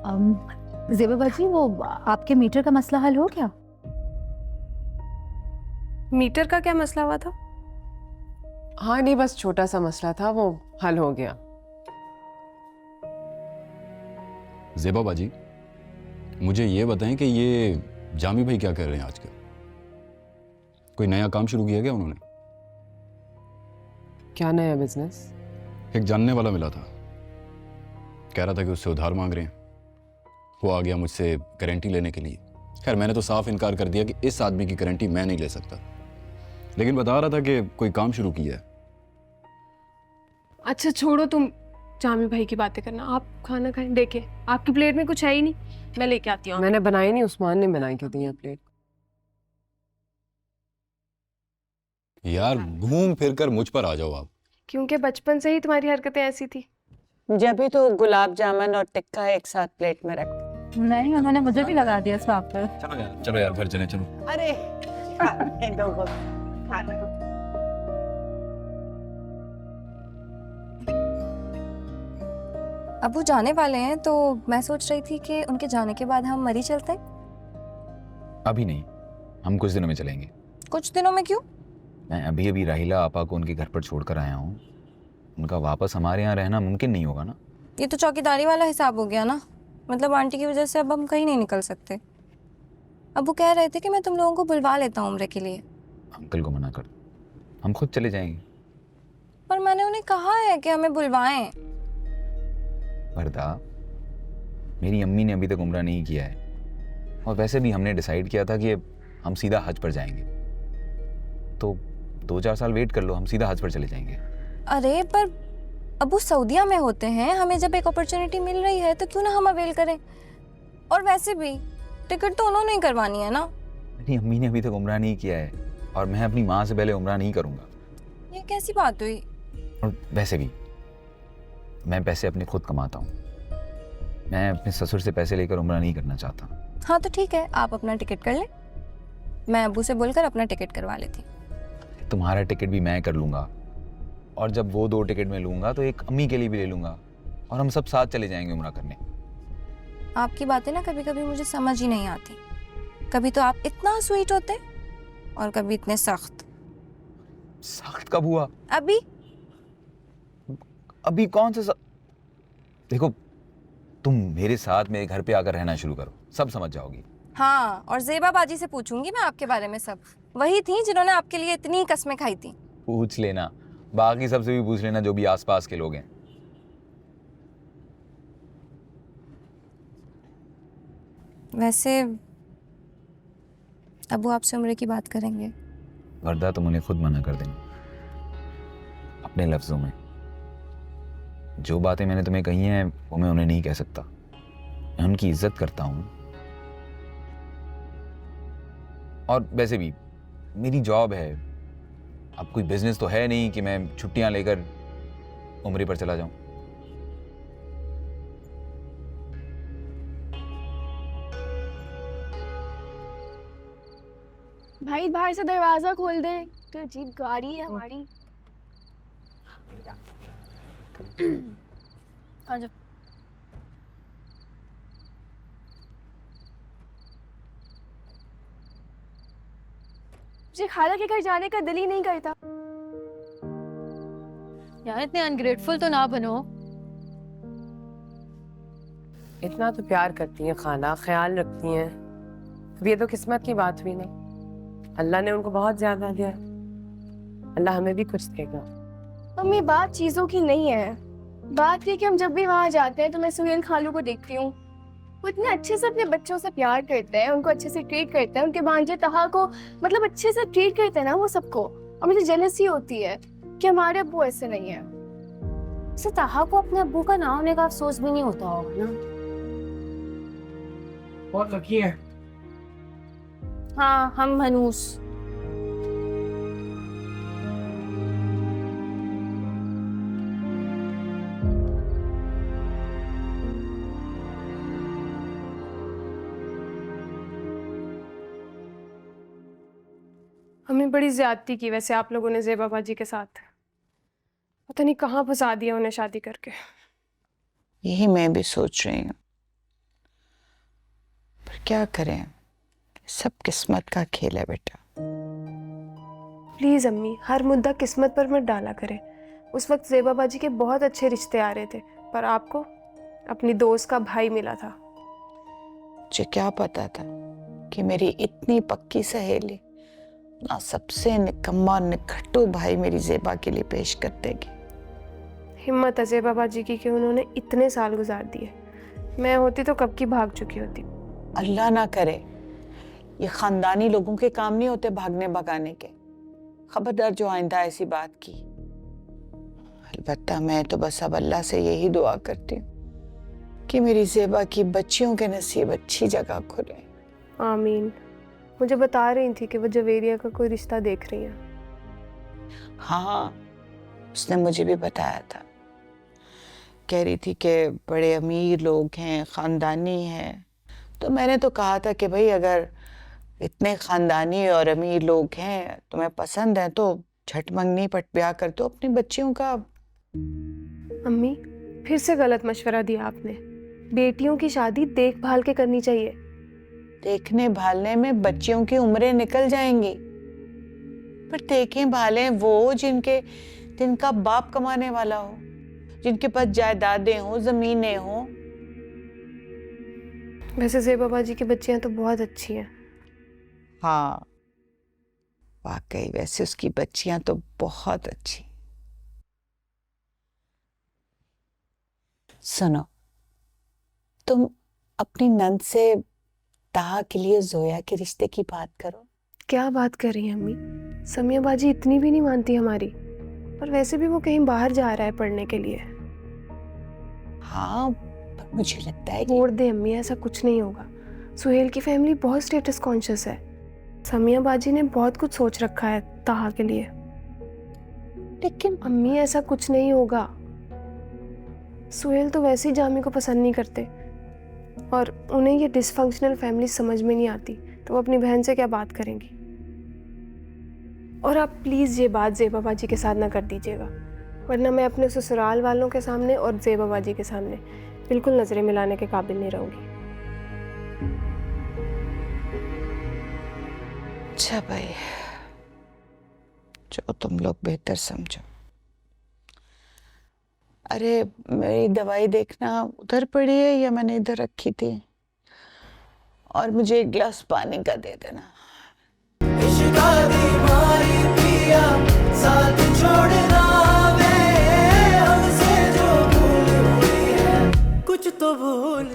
ज़ेबा बाजी, वो आपके मीटर का मसला हल हो गया? मीटर का क्या मसला हुआ था? हाँ नहीं, बस छोटा सा मसला था, वो हल हो गया। ज़ेबा बाजी, मुझे ये बताएं कि ये जामी भाई क्या कर रहे हैं आजकल? कोई नया काम शुरू किया क्या उन्होंने? क्या नया बिजनेस? एक जानने वाला मिला था, कह रहा था कि उससे उधार मांग रहे हैं। वो आ गया मुझसे गारंटी लेने के लिए। खैर मैंने तो साफ इनकार कर दिया कि इस आदमी की गारंटी मैं नहीं ले सकता, लेकिन बता रहा था कि कोई काम शुरू किया है। अच्छा छोड़ो तुम जामी भाई की बातें करना, आप खाना खाएं। देखे आपकी प्लेट में कुछ है ही नहीं, मैं लेके आती हूँ। मैंने बनाई नहीं, उस्मान ने बना के दी है प्लेट। यार घूम फिर कर मुझ पर आ जाओ आप। क्योंकि बचपन से ही तुम्हारी हरकतें ऐसी थी। जब भी तो गुलाब जामुन और टिक्का एक साथ प्लेट में रख। नहीं, उन्होंने मुझे भी लगा दिया स्वाब पर। चलो यार घर चले, चलो। अरे दो को खाना। अब वो जाने वाले हैं तो मैं सोच रही थी कि उनके जाने के बाद हम मरी चलते हैं। अभी नहीं, हम कुछ दिनों में चलेंगे। कुछ दिनों में क्यों? मैं अभी अभी राहिला आपा को उनके घर पर छोड़कर आया हूँ। उनका वापस हमारे यहाँ रहना मुमकिन नहीं होगा ना। ये तो चौकीदारी वाला हिसाब हो गया ना। मतलब आंटी की वजह से अब हम कहीं नहीं निकल सकते। अब वो कह रहे थे कि मैं तुम लोगों को बुलवा लेता हूँ उम्र के लिए। अंकल को मना कर, हम खुद चले जाएंगे। पर मैंने उन्हें कहा है कि हमें बुलवाएं। वरदा, मेरी अम्मी ने अभी तक उम्रा नहीं किया है, और वैसे भी हमने डिसाइड किया था कि हम सीधा हज पर जाएंगे। तो 2-4 साल वेट कर लो, हम सीधा हज पर चले जाएंगे। अरे पर अबू सऊदीया में होते हैं, हमें जब एक अपॉर्चुनिटी मिल रही है तो क्यों ना हम अवेल करें। और वैसे भी टिकट तो उन्होंने ही करवानी है ना। मेरी अम्मी ने अभी तक उम्रा नहीं किया है, और मैं अपनी माँ से पहले उम्रा नहीं करूँगा। ये कैसी बात हुई? और वैसे भी मैं पैसे अपने खुद कमाता हूँ। मैं अपने ससुर से पैसे लेकर उम्रा नहीं करना चाहता। हाँ तो ठीक है, आप अपना टिकट कर लें, मैं अब्बू से बोलकर अपना टिकट करवा लेती। तुम्हारा टिकट भी मैं कर लूँगा, और जब वो 2 टिकट में लूँगा तो एक अम्मी के लिए भी ले लूँगा, और हम सब साथ चले जाएंगे उम्रा करने। आपकी बातें ना कभी कभी मुझे समझ ही नहीं आती। कभी तो आप इतना स्वीट होते और कभी इतने सख्त। सख्त कब हुआ? अभी अभी कौन सा देखो, तुम मेरे साथ मेरे घर पे आकर रहना शुरू करो, सब समझ जाओगी। हाँ, और ज़ेबा बाजी से पूछूंगी मैं आपके बारे में सब। वही थी जिन्होंने आपके लिए इतनी कस्में खाई थी। पूछ लेना, बाकी सबसे भी पूछ लेना जो भी आसपास के लोग हैं। वैसे अबू आपसे उम्र की बात करेंगे? वरदा तुम उन्हें खुद मना कर देना अपने लफ्जों में। जो बातें मैंने तुम्हें कही हैं वो मैं उन्हें नहीं कह सकता। मैं उनकी इज्जत करता हूँ, और वैसे भी मेरी जॉब है। अब कोई बिजनेस तो है नहीं कि मैं छुट्टियां लेकर उम्रे पर चला जाऊं। भाई बाहर से दरवाजा खोल दे, तो अजीब गाड़ी है हमारी। आ जाओ। मुझे खाला के घर जाने का दिल ही नहीं करता। यार इतने अनग्रेटफुल तो ना बनो। इतना तो प्यार करती हैं खाला, ख्याल रखती हैं। अब ये तो किस्मत की बात हुई ना, अल्लाह ने उनको बहुत ज्यादा दिया, अल्लाह हमें भी कुछ देगा। मम्मी बात चीजों की नहीं है, बात ये कि हम जब भी वहां जाते हैं तो मैं सुहेल खालू को देखती हूँ। वो इतने अच्छे से अपने बच्चों से प्यार करते हैं, उनको अच्छे से ट्रीट करते हैं, उनके भांजे तहा को मतलब अच्छे से ट्रीट करते हैं ना वो सबको। और मुझे जेलसी होती है कि हमारे अब्बू ऐसे नहीं है। इसे तहा को अपने अब्बू का ना होने का अफसोस भी नहीं होता होगा ना। बहुत लकी है। हाँ, हम मनूस। हमने बड़ी ज्यादती की वैसे आप लोगों ने ज़ेबा बाजी के साथ। पता नहीं कहाँ फंसा दिया उन्हें शादी करके। यही मैं भी सोच रही हूँ। क्या करें, सब किस्मत का खेल है बेटा। प्लीज़ अम्मी, हर मुद्दा किस्मत पर मत डाला करें। उस वक्त ज़ेबा बाजी के बहुत अच्छे रिश्ते आ रहे थे, पर आपको अपनी दोस्त का भाई मिला था। मुझे क्या पता था कि मेरी इतनी पक्की सहेली ना सबसे निकम्मा और निकट्टू भाई मेरी ज़ेबा के लिए पेश कर देगी। हिम्मत है ज़ेबा बाजी की कि उन्होंने इतने साल गुजार दिए। मैं होती तो कब की भाग चुकी होती। अल्लाह ना करे, ये खानदानी लोगों के काम नहीं होते भागने भगाने के। खबरदार जो आइंदा ऐसी बात की। अलबत्ता मैं तो बस अब अल्लाह से यही दुआ करती हूँ कि मेरी ज़ेबा की बच्चियों के नसीब अच्छी जगह खुले। आमीन। मुझे बता रही थी कि वो जवेरिया का कोई रिश्ता देख रही हैं। हाँ, उसने मुझे भी बताया था। कह रही थी कि बड़े अमीर लोग हैं, ख़ानदानी हैं। तो मैंने तो कहा था कि भाई अगर इतने ख़ानदानी और अमीर लोग हैं, तुम्हें पसंद है तो झट मंगनी पट ब्याह कर दो अपनी बच्चियों का। अम्मी, फिर से गलत मशवरा दिया आपने। बेटियों की शादी देखभाल के करनी चाहिए। देखने भालने में बच्चियों की उम्रें निकल जाएंगी, पर देखें भालें वो जिनका बाप कमाने वाला हो, जिनके पास जायदादें हो, जमीनें हो। वैसे ज़ेबा बाजी की बच्चियां तो बहुत अच्छी हैं। हाँ, वाकई वैसे उसकी बच्चियां तो बहुत अच्छी। सुनो, तुम अपनी नंद से ताहा के लिए जोया के रिश्ते की बात करो। क्या बात कर रही हैं अम्मी? समिया बाजी इतनी भी नहीं मानती हमारी। और वैसे भी वो कहीं बाहर जा रहा है पढ़ने के लिए। हाँ, पर मुझे लगता है कि छोड़ दे अम्मी, ऐसा कुछ नहीं होगा। सुहेल की फैमिली बहुत स्टेटस कॉन्शियस है। समिया बाजी ने बहुत कुछ सोच रखा है ताहा के लिए। लेकिन अम्मी, ऐसा कुछ नहीं होगा। सुहेल तो वैसे ही जामी को पसंद नहीं करते, और उन्हें ये डिसफंक्शनल फैमिली समझ में नहीं आती, तो वो अपनी बहन से क्या बात करेंगी। और आप प्लीज़ ये बात ज़ेबा बाजी के साथ ना कर दीजिएगा, वरना मैं अपने ससुराल वालों के सामने और ज़ेबा बाजी के सामने बिल्कुल नज़रें मिलाने के काबिल नहीं रहूँगी। अच्छा भाई, जो तुम लोग बेहतर समझो। अरे मेरी दवाई देखना उधर पड़ी है या मैंने इधर रखी थी, और मुझे एक गिलास पानी का दे देना। साथ छोड़ना वे हमसे जो भूल हुई है, कुछ तो भूल